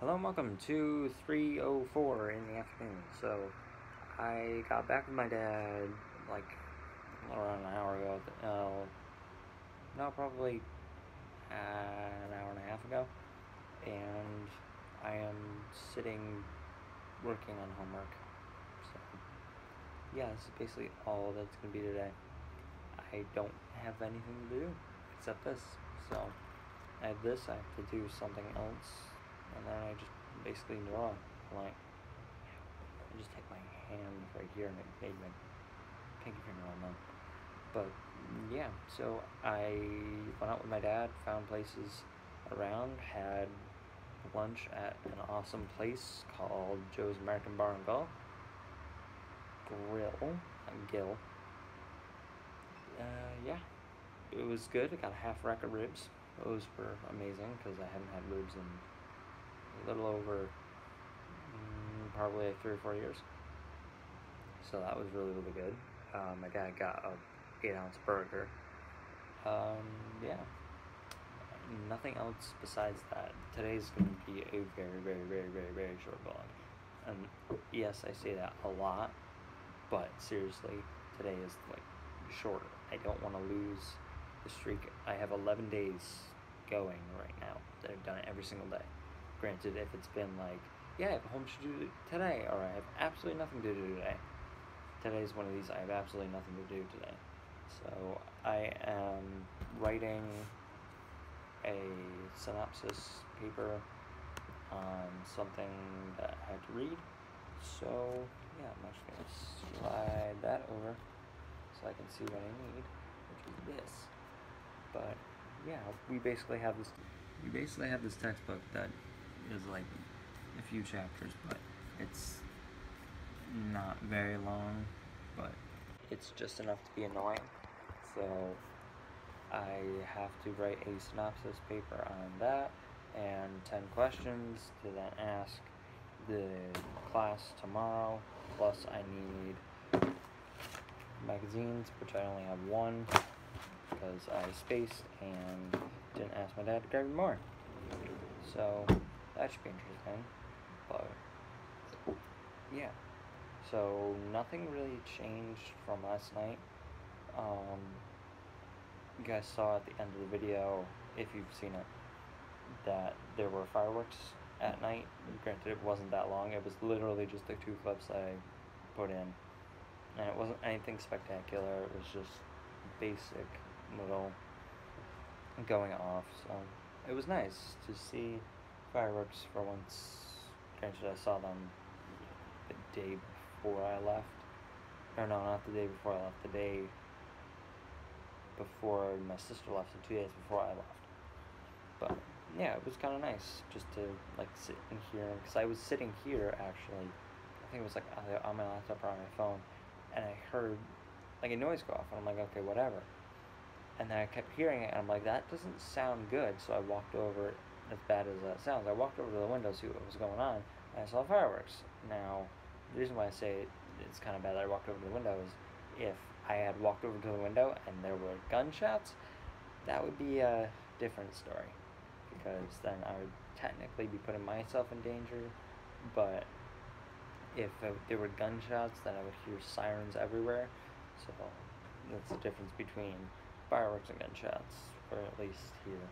Hello and welcome to 3:04 in the afternoon. So, I got back with my dad like around an hour ago. No, probably an hour and a half ago. And I am sitting working on homework. So, yeah, this is basically all that's going to be today. I don't have anything to do except this. So, I have this, I have to do something else, and then I just basically draw. Like, I just hit my hand right here and it made my pinky finger on them. But yeah, so I went out with my dad, found places around, had lunch at an awesome place called Joe's American Bar and Grill. Yeah, it was good. I got a half rack of ribs. Those were amazing because I hadn't had ribs in a little over probably like 3 or 4 years. So that was really, really good. My dad got a 8-ounce burger. Yeah. Nothing else besides that. Today's going to be a very, very, very, very, very short vlog. And yes, I say that a lot, but seriously, today is like shorter. I don't want to lose the streak. I have 11 days going right now that I've done it every single day. Granted, if it's been like, yeah, I have homework to do today, or I have absolutely nothing to do today. Today's one of these, I have absolutely nothing to do today. So I am writing a synopsis paper on something that I had to read. So yeah, I'm actually going to slide that over so I can see what I need, which is this. But yeah, we basically have this textbook that is like a few chapters, but it's not very long, but it's just enough to be annoying. So I have to write a synopsis paper on that and 10 questions to then ask the class tomorrow. Plus I need magazines, which I only have one because I spaced and didn't ask my dad to grab me more. So that should be interesting. But yeah, so nothing really changed from last night. You guys saw at the end of the video, if you've seen it, that there were fireworks at night. Granted, it wasn't that long. It was literally just the 2 clips that I put in. And it wasn't anything spectacular. It was just basic little going off. So it was nice to see fireworks for once. Granted, I saw them the day before I left. Or no, not the day before I left. The day before my sister left, and 2 days before I left. But yeah, it was kind of nice just to like sit in here, because I was sitting here actually. I think it was like on my laptop or on my phone, and I heard like a noise go off, and I'm like, okay, whatever. And then I kept hearing it, and I'm like, that doesn't sound good. So I walked over, as bad as that sounds, I walked over to the window to see what was going on, and I saw fireworks. Now, the reason why I say it's kind of bad that I walked over to the window is if I had walked over to the window and there were gunshots, that would be a different story, because then I would technically be putting myself in danger. But if there were gunshots, then I would hear sirens everywhere. So that's the difference between fireworks and gunshots, or at least here.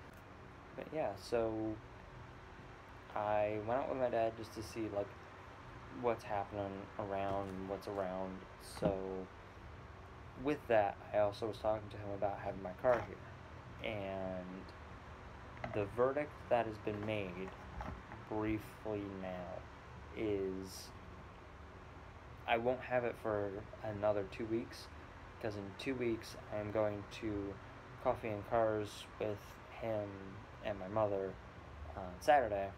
But yeah, so I went out with my dad just to see like what's happening around, what's around. So with that, I also was talking to him about having my car here, and the verdict that has been made briefly now is I won't have it for another 2 weeks, because in 2 weeks I am going to Coffee and Cars with him and my mother on Saturday.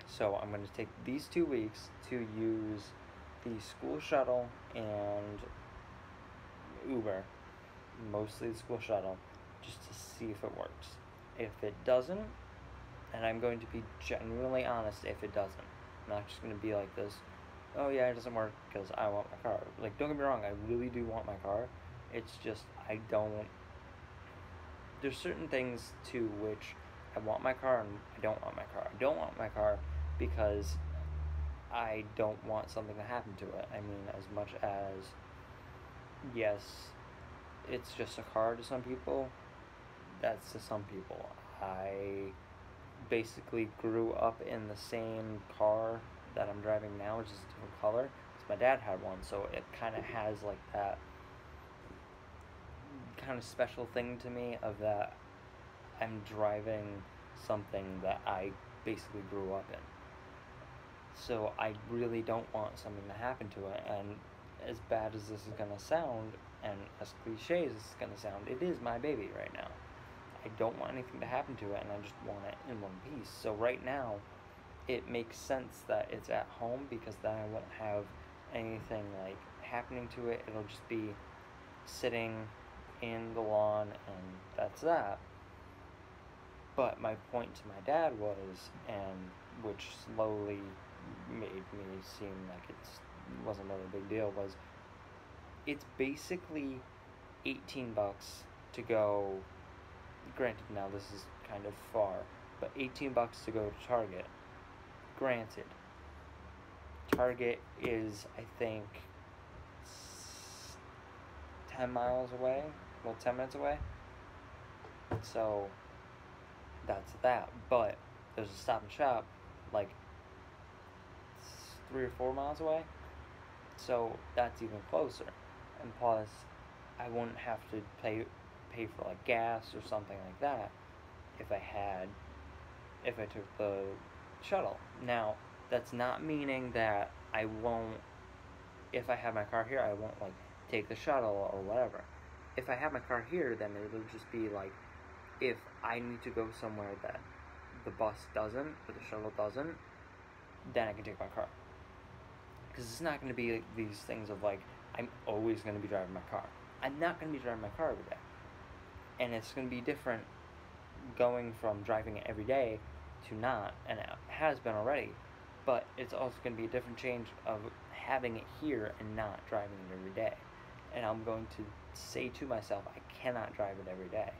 So I'm going to take these 2 weeks to use the school shuttle and Uber, mostly the school shuttle, just to see if it works. If it doesn't, and I'm going to be genuinely honest, if it doesn't, I'm not just going to be like this, oh yeah, it doesn't work because I want my car. Like, don't get me wrong, I really do want my car. It's just there's certain things to which I want my car and I don't want my car. I don't want my car because I don't want something to happen to it. I mean, as much as, yes, it's just a car to some people, that's to some people. I basically grew up in the same car that I'm driving now, which is a different color, because my dad had one, so it kind of has like that kind of special thing to me of that I'm driving something that I basically grew up in. So I really don't want something to happen to it, and as bad as this is going to sound, and as cliche as this is going to sound, it is my baby right now. I don't want anything to happen to it, and I just want it in one piece. So right now, it makes sense that it's at home, because then I won't have anything like happening to it. It'll just be sitting in the lawn, and that's that. But my point to my dad was, and which slowly made me seem like it wasn't really a big deal, was it's basically $18 to go. Granted, now this is kind of far, but $18 to go to Target. Granted, Target is, I think, 10 miles away, well, 10 minutes away. So that's that. But there's a Stop and Shop like 3 or 4 miles away, so that's even closer. And plus, I wouldn't have to pay for like gas or something like that if I took the shuttle. Now, that's not meaning that I won't, if I have my car here, I won't like take the shuttle or whatever. If I have my car here, then it'll just be like, if I need to go somewhere that the bus doesn't, or the shuttle doesn't, then I can take my car. Because it's not going to be like these things of like, I'm always going to be driving my car. I'm not going to be driving my car every day. And it's going to be different going from driving it every day to not, and it has been already. But it's also going to be a different change of having it here and not driving it every day. And I'm going to say to myself, I cannot drive it every day.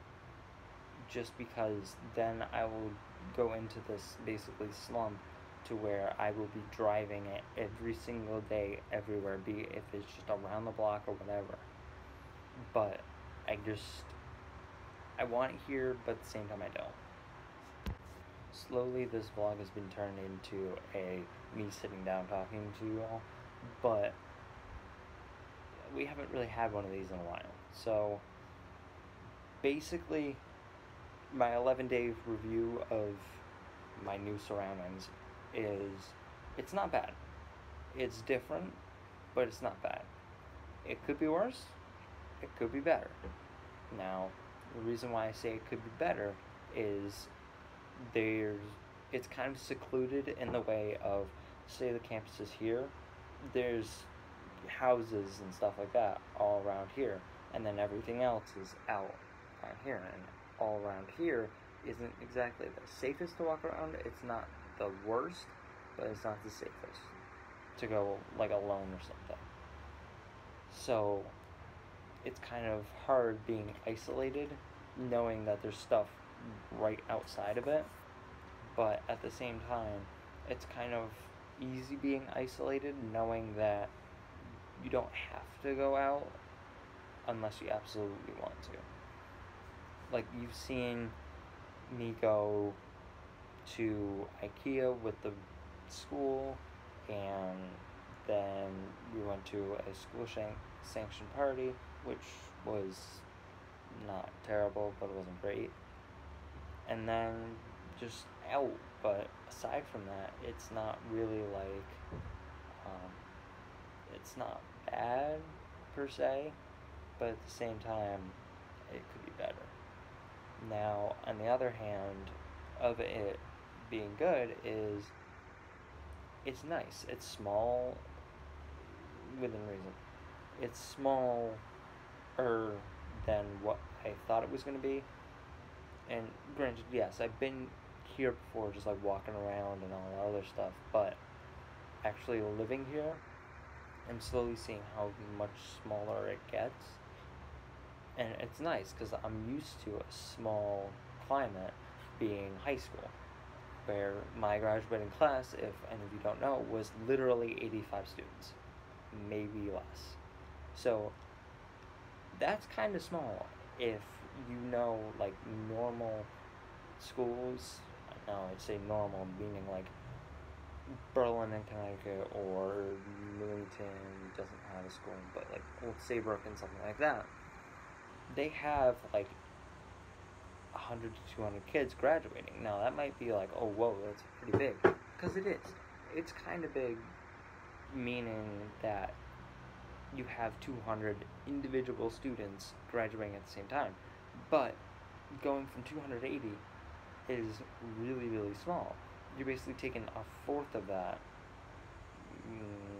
Just because then I will go into this basically slump to where I will be driving it every single day, everywhere, be it if it's just around the block or whatever. But I want it here, but at the same time I don't. Slowly this vlog has been turned into me sitting down talking to you all, but we haven't really had one of these in a while. So basically, my 11-day review of my new surroundings is, it's not bad. It's different, but it's not bad. It could be worse, it could be better. Now, the reason why I say it could be better is it's kind of secluded in the way of, say the campus is here, there's houses and stuff like that all around here, and then everything else is out here, and all around here isn't exactly the safest to walk around. It's not the worst, but it's not the safest to go like alone or something. So it's kind of hard being isolated, knowing that there's stuff right outside of it, but at the same time, it's kind of easy being isolated, knowing that you don't have to go out unless you absolutely want to. Like, you've seen me go to IKEA with the school, and then we went to a school sanctioned party, which was not terrible, but it wasn't great. And then just out, but aside from that, it's not really like, it's not bad per se, but at the same time, it could be better. Now, on the other hand, of it being good is, it's nice. It's small within reason. It's smaller than what I thought it was going to be. And granted, yes, I've been here before, just like walking around and all that other stuff, but actually living here, I'm slowly seeing how much smaller it gets. And it's nice because I'm used to a small climate being high school. where my graduating class, if any of you don't know, was literally 85 students, maybe less. So that's kind of small if you know, like, normal schools. No, I'd say normal, meaning like Berlin in Connecticut or Newington doesn't have a school, but like Old Saybrook and something like that. They have like 100 to 200 kids graduating. Now that might be like, oh, whoa, that's pretty big, because it is. It's kind of big, meaning that you have 200 individual students graduating at the same time. But going from 280 is really, really small. You're basically taking a fourth of that,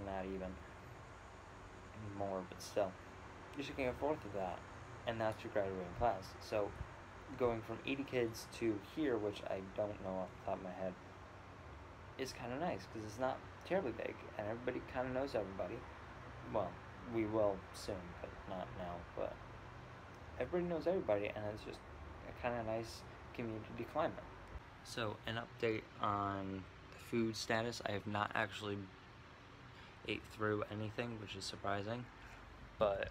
not even, more, but still. You're taking a fourth of that, and that's your graduating class. So going from 80 kids to here, which I don't know off the top of my head, is kind of nice, because it's not terribly big, and everybody kind of knows everybody. Well, we will soon, but not now, but everybody knows everybody, and it's just a kind of nice community climate. So, an update on the food status. I have not actually ate through anything, which is surprising, but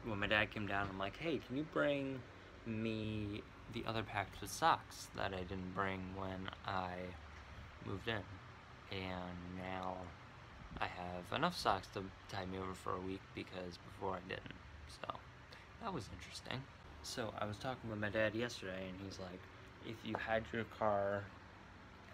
when my dad came down, I'm like, hey, can you bring me the other package of socks that I didn't bring when I moved in? And now I have enough socks to tide me over for a week, because before I didn't. So that was interesting. So I was talking with my dad yesterday, and he's like, if you had your car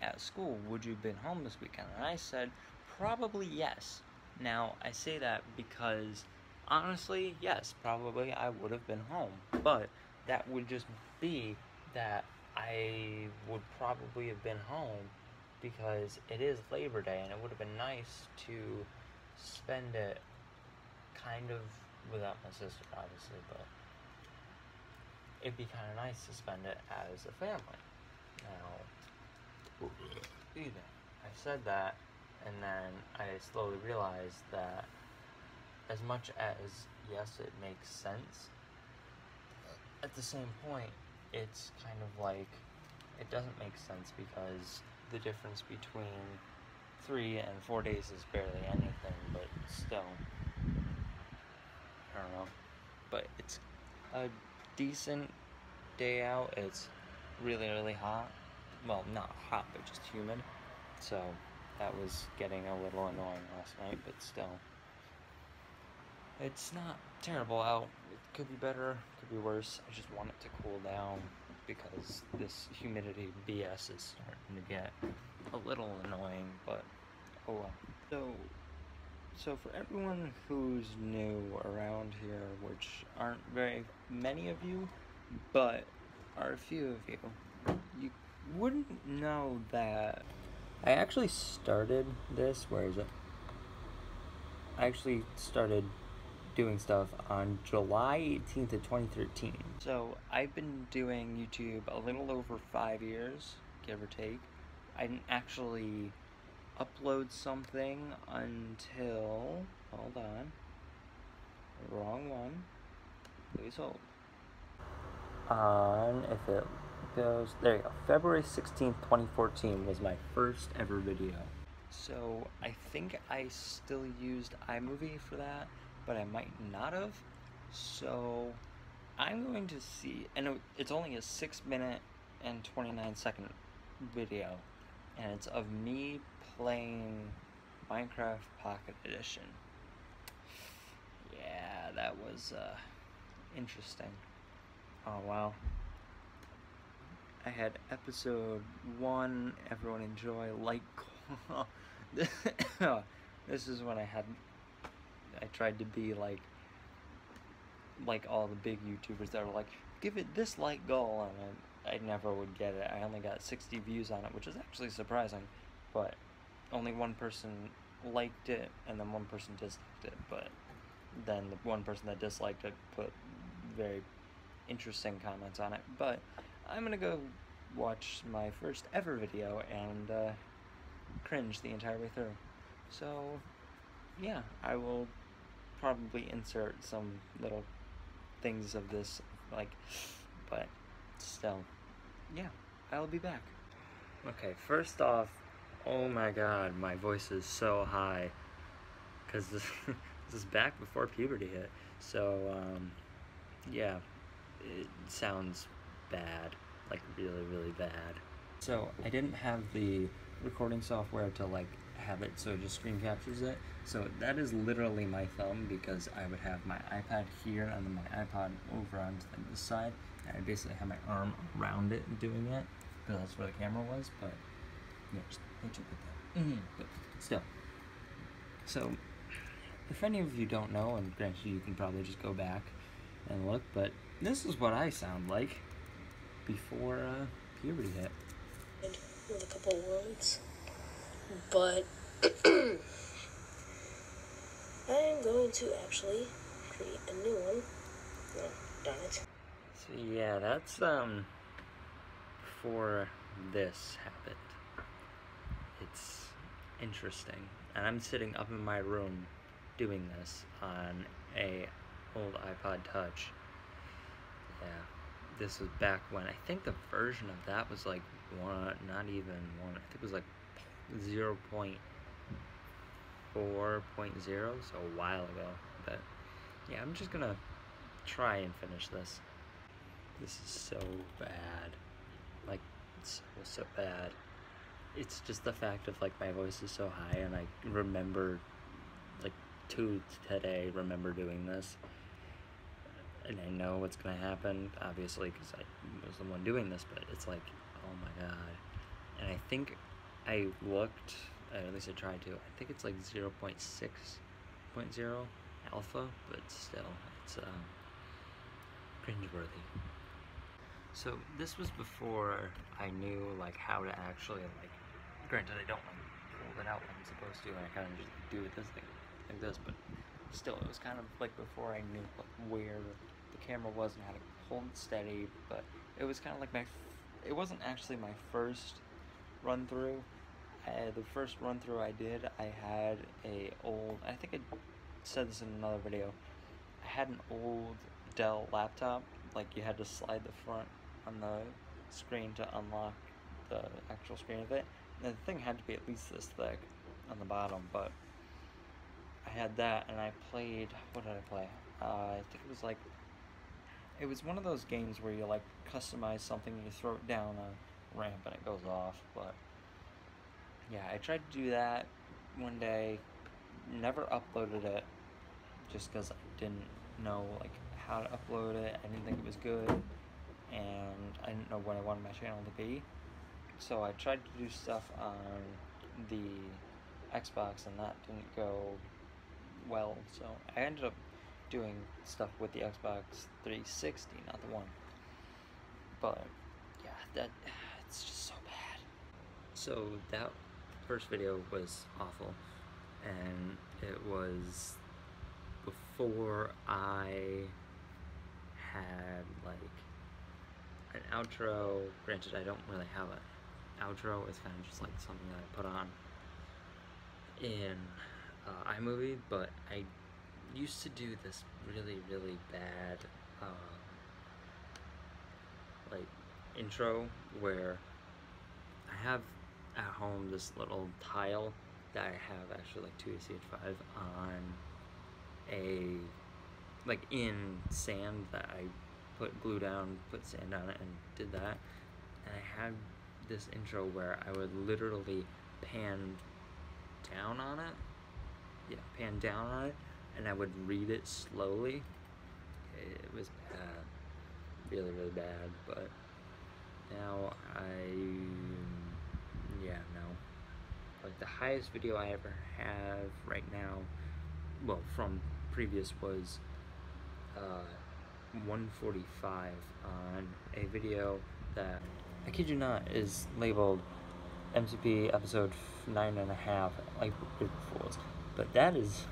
at school, would you have been home this weekend? And I said, probably yes. Now, I say that because, honestly, yes, probably I would have been home. But that would just be that I would probably have been home because it is Labor Day, and it would have been nice to spend it kind of without my sister, obviously, but it'd be kind of nice to spend it as a family. Now, I said that, and then I slowly realized that as much as, yes, it makes sense, at the same point, it's kind of like, it doesn't make sense, because the difference between 3 and 4 days is barely anything, but still, I don't know. But it's a decent day out. It's really, really hot. Well, not hot, but just humid. So that was getting a little annoying last night, but still. It's not terrible out. It could be better, could be worse. I just want it to cool down, because this humidity BS is starting to get a little annoying, but oh well. So for everyone who's new around here, which aren't very many of you, but are a few of you, you wouldn't know that I actually started this, where is it? I actually started doing stuff on July 18th of 2013. So I've been doing YouTube a little over 5 years, give or take. I didn't actually upload something until, hold on, wrong one, please hold. If it goes, there you go, February 16th, 2014 was my first ever video. So I think I still used iMovie for that, but I might not have. So I'm going to see, and it's only a 6-minute and 29-second video, and it's of me playing Minecraft Pocket Edition. Yeah, that was interesting. Oh wow. I had episode 1, everyone enjoy, like, this is when I tried to be like all the big YouTubers that were like, give it this like goal, and I never would get it. I only got 60 views on it, which is actually surprising, but only one person liked it, and then one person disliked it, but then the one person that disliked it put very interesting comments on it. But I'm gonna go watch my first ever video and cringe the entire way through. So yeah, I will probably insert some little things of this, like, but still, yeah, I'll be back. Okay, first off, oh my god, my voice is so high. Because this, this is back before puberty hit. So, yeah, it sounds bad. Like, really, really bad. So, I didn't have the recording software to, like, have it so it just screen captures it. So, that is literally my thumb, because I would have my iPad here and then my iPod over on this side. And I basically have my arm around it doing it, because that's where the camera was. But, yeah, just hit you with that. But still. So, if any of you don't know, and granted you can probably just go back and look, but this is what I sound like before puberty hit. With a couple words, but I'm going to actually create a new one. Oh, darn it. So yeah, that's before this happened. It's interesting, and I'm sitting up in my room doing this on a old iPod Touch. Yeah, this was back when I think the version of that was like not even one. I think it was like 0.4.0, so a while ago. But yeah, I'm just gonna try and finish this. This is so bad, like so bad. It's just the fact of like my voice is so high, and I remember like today remember doing this, and I know what's gonna happen, obviously, because I was the one doing this, but it's like, oh my god. And I think I looked, at least I tried to, I think it's like 0.6.0 alpha, but still, it's cringeworthy. So this was before I knew like how to actually, like, granted I don't like hold it out like I'm supposed to, and I kind of just do it this thing like this, but still, it was kind of like before I knew like, where the camera was and how to hold it steady. But it was kind of like it wasn't actually my first run through. The first run through I did, I had a old, I think I said this in another video, I had an old Dell laptop. Like, you had to slide the front on the screen to unlock the actual screen of it, and the thing had to be at least this thick on the bottom. But I had that, and I played, what did I play? I think it was like, it was one of those games where you like customize something and you throw it down a ramp and it goes off. But yeah, I tried to do that one day, never uploaded it, just because I didn't know like how to upload it. I didn't think it was good, and I didn't know what I wanted my channel to be. So I tried to do stuff on the Xbox, and that didn't go well. So I ended up doing stuff with the Xbox 360, not the one. But yeah, it's just so bad. So that first video was awful, and it was before I had like an outro. Granted, I don't really have an outro. It's kind of just like something that I put on in iMovie, but I used to do this really, really bad like intro where I have at home this little tile that I have actually like 2ACH5 on a, like, in sand that I put glue down, put sand on it, and did that. And I had this intro where I would literally pan down on it. Yeah, pan down on it, and I would read it slowly. It was bad, really, really bad. But now like the highest video I ever have right now, well, from previous, was 145 on a video that, I kid you not, is labeled MCP episode 9.5, like Big Fools. But that is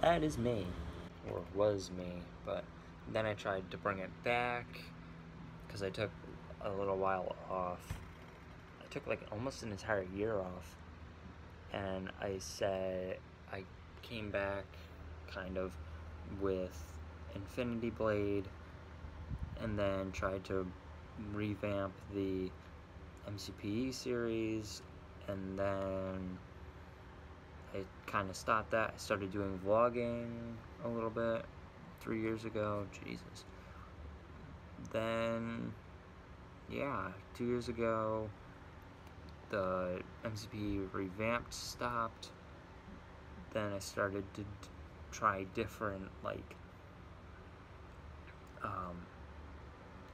that is me, or was me. But then I tried to bring it back because I took a little while off. I took like almost an entire year off, and I said I came back kind of with Infinity Blade, and then tried to revamp the MCPE series, and then I kind of stopped that. I started doing vlogging a little bit 3 years ago. Jesus. Then, yeah, 2 years ago, the MCP revamped stopped. Then I started to try different, like,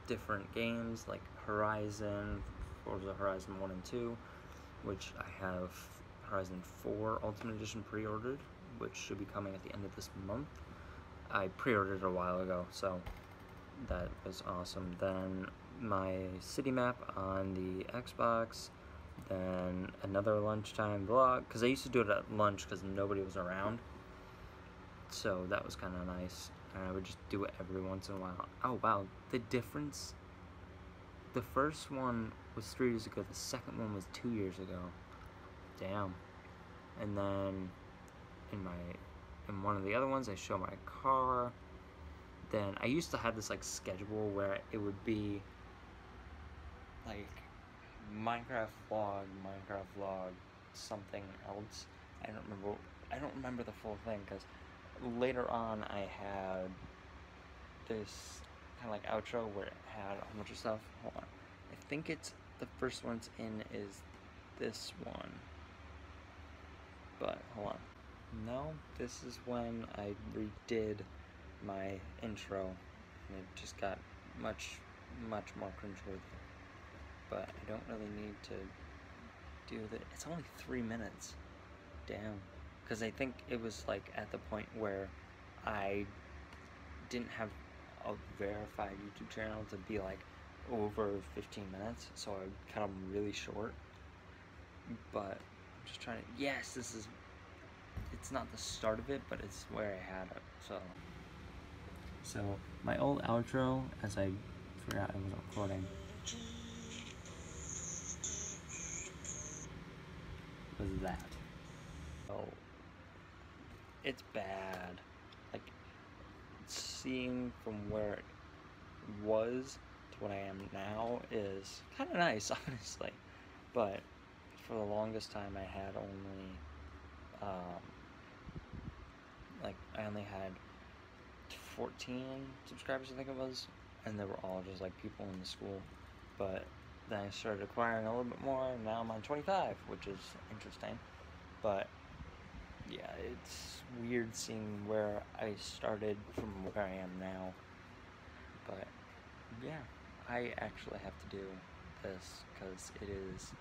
different games, like Horizon, Forza Horizon 1 and 2, which I have Horizon 4 Ultimate Edition pre-ordered, which should be coming at the end of this month. I pre-ordered it a while ago, so that was awesome. Then my city map on the Xbox, then another lunchtime vlog, because I used to do it at lunch because nobody was around, so that was kind of nice, and I would just do it every once in a while. Oh wow, the difference, the first one was 3 years ago, the second one was 2 years ago. Damn. And then in one of the other ones I show my car. Then I used to have this like schedule where it would be like Minecraft vlog, something else. I don't remember the full thing, because later on I had this kind of like outro where it had a whole bunch of stuff. Hold on. I think it's the first one's in is this one. But hold on. No, this is when I redid my intro, and it just got much more cringeworthy. But I don't really need to do that. It's only 3 minutes. Damn. Because I think it was like at the point where I didn't have a verified YouTube channel to be like over 15 minutes, so I would cut them really short. But I'm just trying to, yes, it's not the start of it, but it's where I had it, so my old outro, as I forgot I was recording, was that. Oh, it's bad. Like, seeing from where it was to what I am now is kind of nice, honestly. But for the longest time, I had only, I only had 14 subscribers, I think it was, and they were all just like people in the school. But then I started acquiring a little bit more, and now I'm on 25, which is interesting. But yeah, it's weird seeing where I started from where I am now. But yeah, I actually have to do this because it is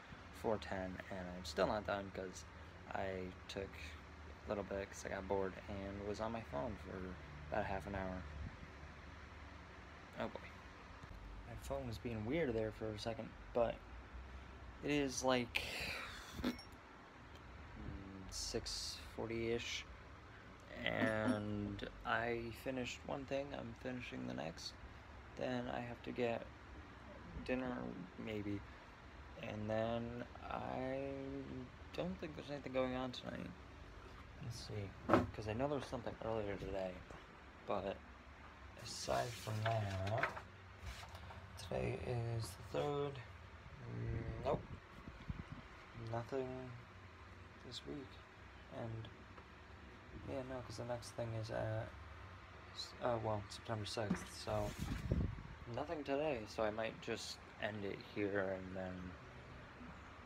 4:10, and I'm still not done because I took a little bit because I got bored and was on my phone for about half an hour. Oh boy. My phone was being weird there for a second, but it is like 6:40-ish, and I finished one thing, I'm finishing the next, then I have to get dinner, maybe, and then I don't think there's anything going on tonight. Let's see, because I know there was something earlier today, but aside from that, today is the 3rd. Nope, nothing this week. And yeah, no, because the next thing is at September 6th, so nothing today, so I might just end it here, and then,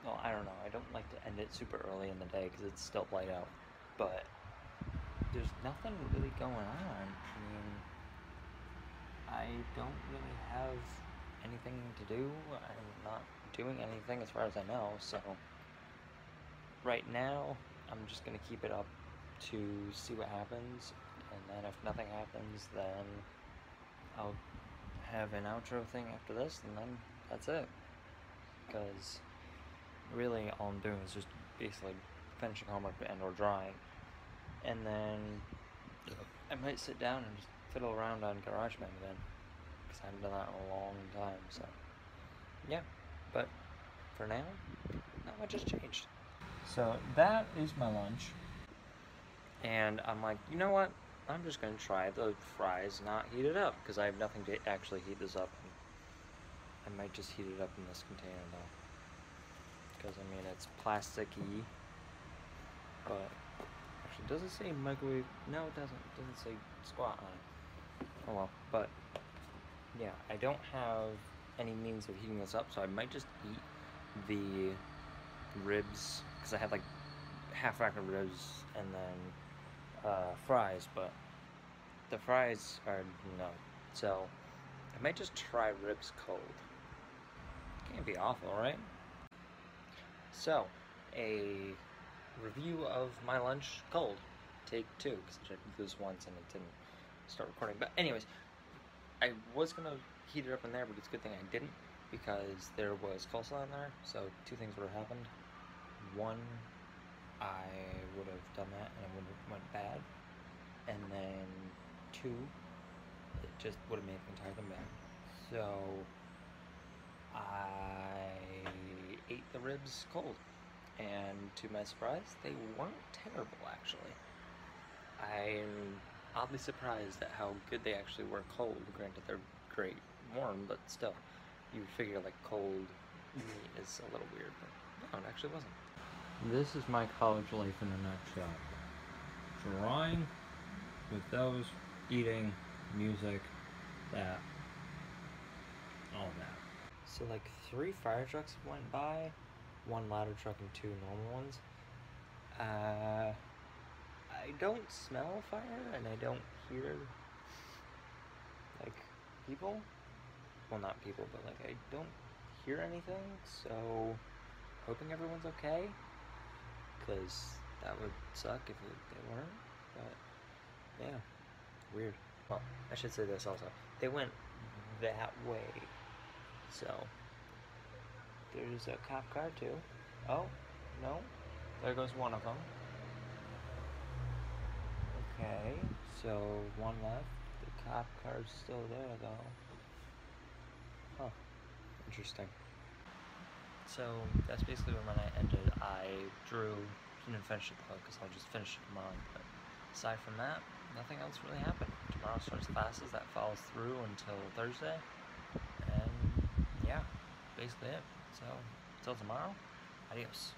well, I don't know, I don't like to end it super early in the day because it's still light out, but there's nothing really going on. I mean, I don't really have anything to do. I'm not doing anything as far as I know, so right now I'm just gonna keep it up to see what happens, and then if nothing happens, then I'll have an outro thing after this, and then that's it. Because really all I'm doing is just basically finishing homework and or drawing, and then I might sit down and just fiddle around on GarageBand again, because I haven't done that in a long time. So yeah, but for now, not much has changed. So that is my lunch, and I'm like, you know what, I'm just gonna try the fries not heated up, because I have nothing to actually heat this up in. I might just heat it up in this container though. because I mean it's plasticky. But actually, does it say microwave? No, it doesn't. It doesn't say squat on it. Oh well. But yeah, I don't have any means of heating this up, so I might just eat the ribs, because I had like half rack of ribs and then fries, but the fries are no. So I might just try ribs cold. Can't be awful, right? So, a review of my lunch cold. Take 2, because I tried to do this once and it didn't start recording. But anyways, I was going to heat it up in there, but it's a good thing I didn't, because there was coleslaw in there, so 2 things would have happened. 1, I would have done that and it would have went bad. And then 2, it just would have made the entire thing bad. So I ate the ribs cold, and to my surprise, they weren't terrible actually. I'm oddly surprised at how good they actually were cold. Granted, they're great warm, but still, you figure like cold meat is a little weird, but no, it actually wasn't. This is my college life in a nutshell. Drawing with those, eating, music, that, all that. So like 3 fire trucks went by, 1 ladder truck and 2 normal ones. I don't smell fire and I don't hear like people. Well, not people, but like I don't hear anything, so hoping everyone's okay, because that would suck if they weren't. But yeah, weird. Well, I should say this also. They went that way. So, there's a cop car too. Oh, no. There goes one of them. Okay, so 1 left. The cop car's still there though. Huh. Interesting. So, that's basically where my night ended. I drew, didn't finish it though, because I'll just finish it tomorrow. But aside from that, nothing else really happened. Tomorrow starts classes, that follows through until Thursday. And yeah, basically it. So, until tomorrow, adios.